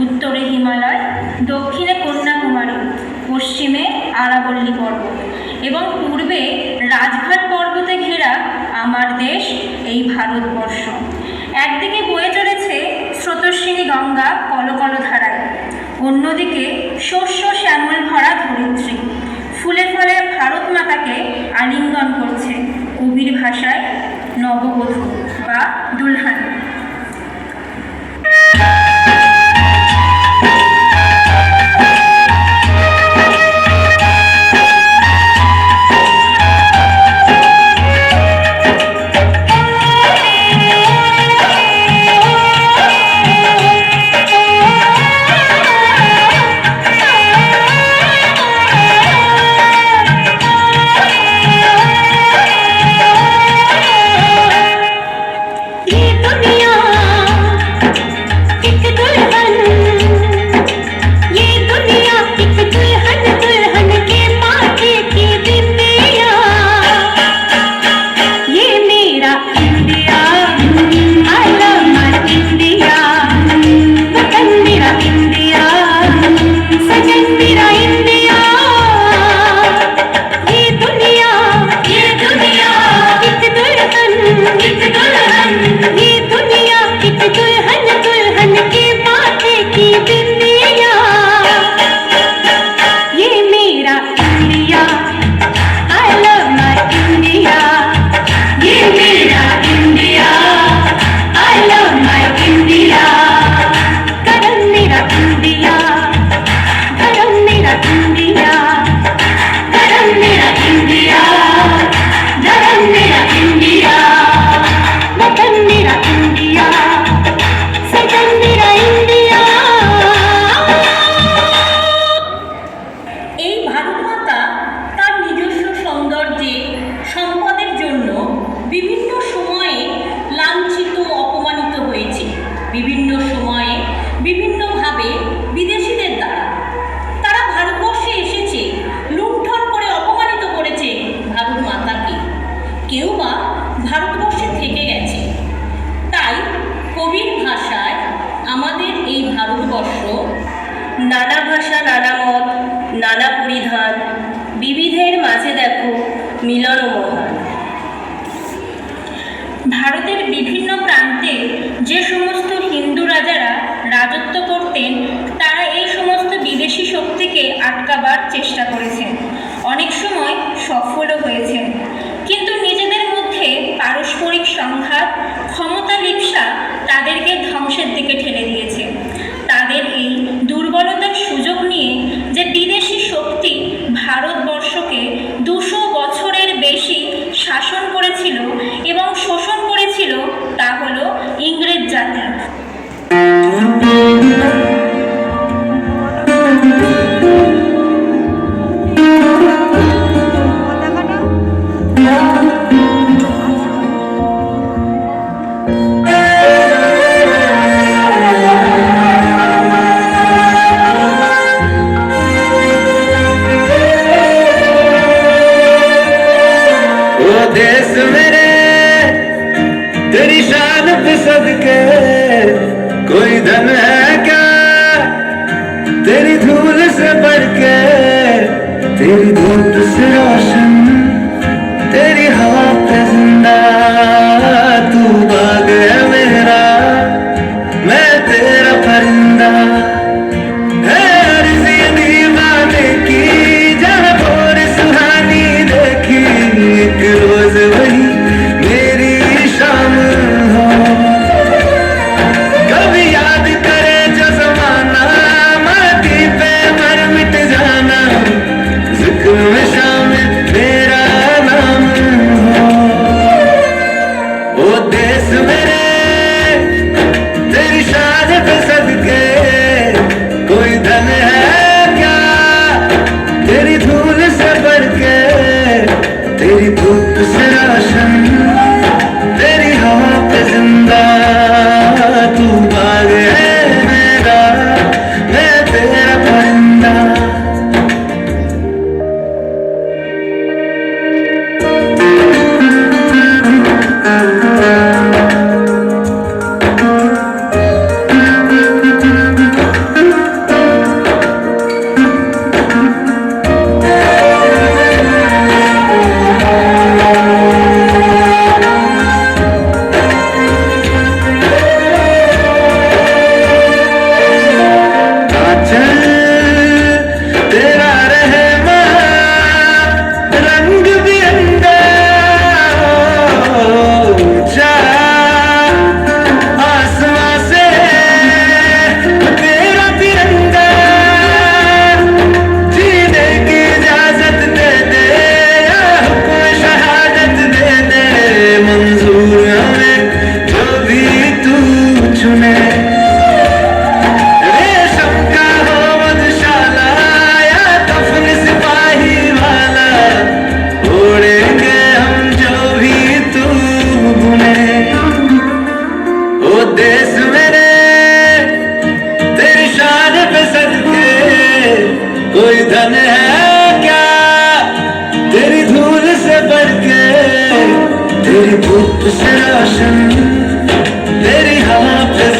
उत्तरे हिमालय, दक्षिणे कन्याकुमारी, पश्चिमे आरावल्ली पर्वत एवं पूर्वे राजघाट पर्वते घेरा आमार देश এই ভারতবর্ষ। একদিকে বয়ে চলেছে স্রোতস্বিনী গঙ্গা কলকল ধারায়, অন্যদিকে শস্য শ্যামল ভরা ধরিত্রী। ফুলে ফলে ভারত মাতাকে আলিঙ্গন করছে কবির ভাষায় নববধূ বা দুলহান। दुनिया বিভিন্ন সময়ে বিভিন্নভাবে বিদেশিদের দ্বারা। তারা ভারতবর্ষে এসেছে, লুণ্ঠন করে অপমানিত করেছে ভারত মাতাকে, কেউ বা ভারতবর্ষে থেকে গেছে। তাই কবির ভাষায় আমাদের এই ভারতবর্ষ নানা ভাষা, নানা মত, নানা পরিধান, বিবিধের মাঝে দেখো মিলন মহান। ভারতের বিভিন্ন প্রান্তে যে সমস্ত হিন্দু রাজারা রাজত্ব করতেন, তারা এই সমস্ত বিদেশি শক্তিকে আটকাবার চেষ্টা করেছেন, অনেক সময় সফলও হয়েছেন। কিন্তু নিজেদের মধ্যে পারস্পরিক সংঘাত, ক্ষমতা লিপ্সা তাদেরকে ধ্বংসের দিকে ঠেলে দিয়েছে। তাদের এই দুর্বলতার সুযোগ নিয়ে যে বিদেশি শক্তি ভারতবর্ষকে 200 বছরের বেশি শাসন করেছিল এবং শোষণ করেছিল, তা হলো ইংরেজ জাতি। देश मेरे तेरी शान पे सदके कोई धन है क्या तेरी धूल से बढ़ के, तेरी धूप से रोशन, तेरी हवा पे जिंदा। तू बाग है मेरा, मैं तेरा परिंदा। है अर्ज़ी दीवाने की जहाँ भोर सुहानी देखी, एक रोज वही मेरी शाम हो। कभी याद करे जो ज़माना, माटी पे मर मिट जाना, जिक्र में शामिल मेरा नाम हो। ओ देश मेरे तेरी शान पे सदके कोई धन है क्या तेरी धूल से बढ़ के, तेरी धूप से रोशन, तेरी हवा पे जिंदा। तू बाग है मेरा, मैं तेरा परिंदा। देश मेरे तेरी शान पे सदके कोई धन है क्या तेरी धूल से बढ़ के, तेरी धूप से रोशन, तेरी हवा पे